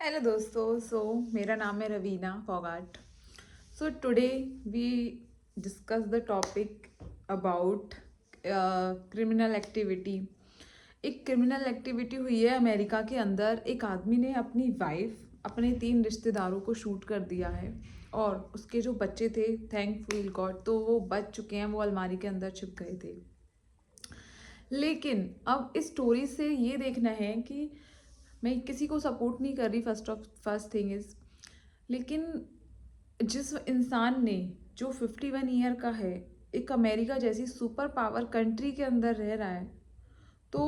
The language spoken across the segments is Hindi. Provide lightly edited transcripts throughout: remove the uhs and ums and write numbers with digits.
हेलो दोस्तों, मेरा नाम है Raveena Phogat. Today we discuss the topic about criminal activity. एक क्रिमिनल एक्टिविटी हुई है अमेरिका के अंदर। एक आदमी ने अपनी वाइफ, अपने 3 रिश्तेदारों को शूट कर दिया है और उसके जो बच्चे थे, थैंकफुल गॉड, तो वो बच चुके हैं, वो अलमारी के अंदर छिप गए थे। लेकिन अब इस स्टोरी से ये देखना है कि मैं किसी को सपोर्ट नहीं कर रही, फर्स्ट थिंग इज, लेकिन जिस इंसान ने, जो 51 ईयर का है, एक अमेरिका जैसी सुपर पावर कंट्री के अंदर रह रहा है, तो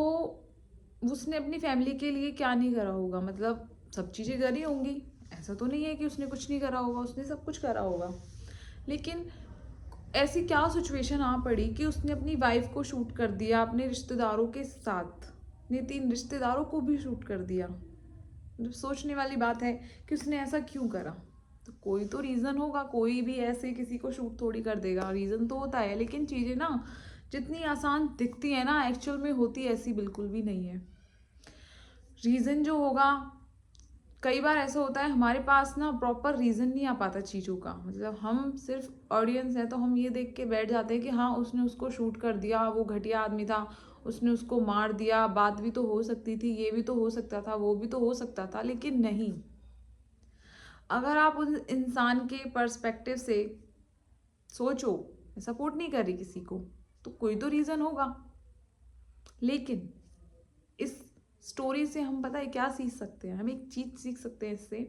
उसने अपनी फैमिली के लिए क्या नहीं करा होगा। मतलब सब चीज़ें करी होंगी, ऐसा तो नहीं है कि उसने कुछ नहीं करा होगा, उसने सब कुछ करा होगा। लेकिन ऐसी क्या सिचुएशन आ पड़ी कि उसने अपनी वाइफ को शूट कर दिया, अपने रिश्तेदारों के साथ, अपने 3 रिश्तेदारों को भी शूट कर दिया। मतलब सोचने वाली बात है कि उसने ऐसा क्यों करा। तो कोई तो रीज़न होगा, कोई भी ऐसे किसी को शूट थोड़ी कर देगा, रीज़न तो होता है। लेकिन चीज़ें ना जितनी आसान दिखती है ना, एक्चुअल में होती ऐसी बिल्कुल भी नहीं है। रीज़न जो होगा, कई बार ऐसा होता है हमारे पास ना प्रॉपर रीज़न नहीं आ पाता चीज़ों का। मतलब हम सिर्फ ऑडियंस हैं तो हम ये देख के बैठ जाते हैं कि हाँ, उसने उसको शूट कर दिया, वो घटिया आदमी था, उसने उसको मार दिया, बात भी तो हो सकती थी, ये भी तो हो सकता था, वो भी तो हो सकता था। लेकिन नहीं, अगर आप उस इंसान के पर्सपेक्टिव से सोचो, मैं सपोर्ट नहीं कर रही किसी को, तो कोई तो रीज़न होगा। लेकिन इस स्टोरी से हम पता है क्या सीख सकते हैं, हम एक चीज़ सीख सकते हैं इससे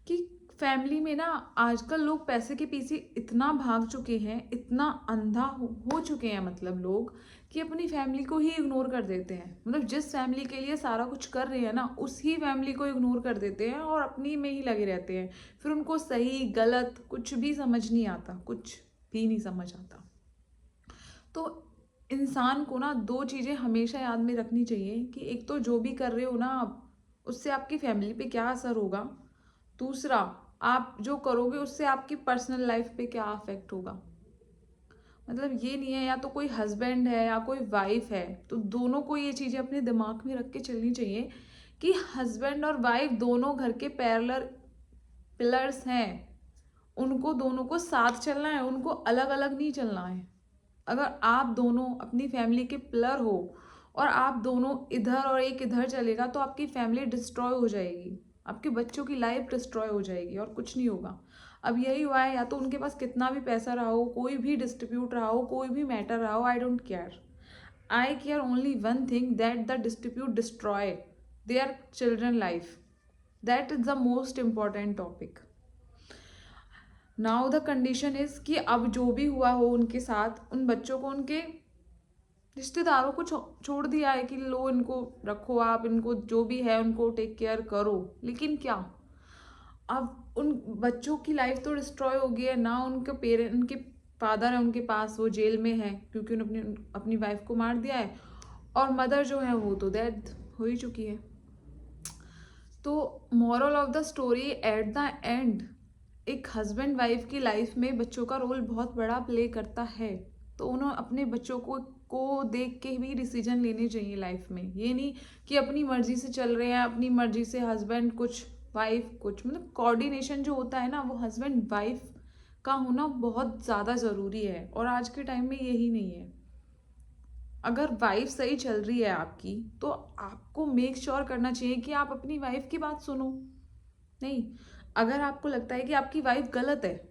कि फैमिली में ना आजकल लोग पैसे के पीछे इतना भाग चुके हैं, इतना अंधा हो चुके हैं, मतलब लोग, कि अपनी फैमिली को ही इग्नोर कर देते हैं। मतलब जिस फैमिली के लिए सारा कुछ कर रहे हैं ना, उसी फैमिली को इग्नोर कर देते हैं और अपनी में ही लगे रहते हैं। फिर उनको सही गलत कुछ भी समझ नहीं आता, कुछ भी नहीं समझ आता। तो इंसान को ना 2 चीज़ें हमेशा याद में रखनी चाहिए कि एक तो जो भी कर रहे हो ना आप, उससे आपकी फैमिली पे क्या असर होगा। दूसरा, आप जो करोगे उससे आपकी पर्सनल लाइफ पे क्या अफेक्ट होगा। मतलब ये नहीं है या तो कोई हस्बैंड है या कोई वाइफ है, तो दोनों को ये चीज़ें अपने दिमाग में रख के चलनी चाहिए कि हस्बैंड और वाइफ दोनों घर के पैरेलल पिलर्स हैं। उनको दोनों को साथ चलना है, उनको अलग अलग नहीं चलना है। अगर आप दोनों अपनी फैमिली के पिलर हो और आप दोनों इधर और एक इधर चलेगा, तो आपकी फैमिली डिस्ट्रॉय हो जाएगी, आपके बच्चों की लाइफ डिस्ट्रॉय हो जाएगी और कुछ नहीं होगा। अब यही हुआ है, या तो उनके पास कितना भी पैसा रहा हो, कोई भी डिस्ट्रीब्यूट रहा हो, कोई भी मैटर रहा हो, I don't care. I care only one thing, that the distribute destroy their children life. That is the most important topic. Now the condition is कि अब जो भी हुआ हो उनके साथ, उन बच्चों को उनके रिश्तेदारों को छोड़ दिया है कि लो, इनको रखो, आप इनको जो भी है उनको टेक केयर करो। लेकिन क्या, अब उन बच्चों की लाइफ तो डिस्ट्रॉय हो गई है ना। उनके पेरेंट, उनके फादर है उनके पास, वो जेल में है क्योंकि उन्होंने अपनी वाइफ को मार दिया है, और मदर जो है वो तो डेथ हो ही चुकी है। तो moral of the story, at the end एक हस्बैंड वाइफ की लाइफ में बच्चों का रोल बहुत बड़ा प्ले करता है। तो उन्होंने अपने बच्चों को देख के भी डिसीजन लेने चाहिए लाइफ में। ये नहीं कि अपनी मर्जी से चल रहे हैं, अपनी मर्जी से हस्बैंड कुछ, वाइफ कुछ। मतलब कोऑर्डिनेशन जो होता है ना, वो हस्बैंड वाइफ का होना बहुत ज़्यादा ज़रूरी है, और आज के टाइम में यही नहीं है। अगर वाइफ सही चल रही है आपकी, तो आपको मेक श्योर करना चाहिए कि आप अपनी वाइफ की बात सुनो। नहीं, अगर आपको लगता है कि आपकी वाइफ गलत है,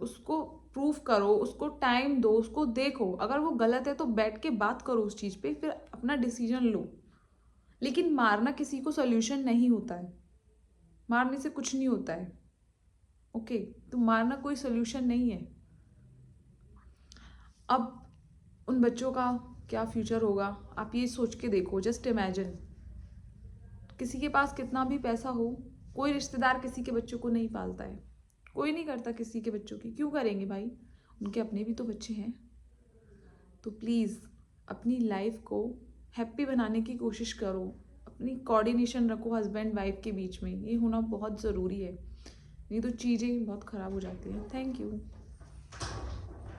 उसको प्रूफ करो, उसको टाइम दो, उसको देखो। अगर वो गलत है तो बैठ के बात करो उस चीज़ पे, फिर अपना डिसीजन लो। लेकिन मारना किसी को सोल्यूशन नहीं होता है, मारने से कुछ नहीं होता है। ओके, तो मारना कोई सोल्यूशन नहीं है। अब उन बच्चों का क्या फ्यूचर होगा, आप ये सोच के देखो। जस्ट इमेजिन, किसी के पास कितना भी पैसा हो, कोई रिश्तेदार किसी के बच्चों को नहीं पालता है, कोई नहीं करता किसी के बच्चों की। क्यों करेंगे भाई, उनके अपने भी तो बच्चे हैं। तो प्लीज़ अपनी लाइफ को हैप्पी बनाने की कोशिश करो, अपनी कोऑर्डिनेशन रखो हस्बैंड वाइफ के बीच में, ये होना बहुत ज़रूरी है। नहीं तो चीज़ें बहुत ख़राब हो जाती हैं। Thank you.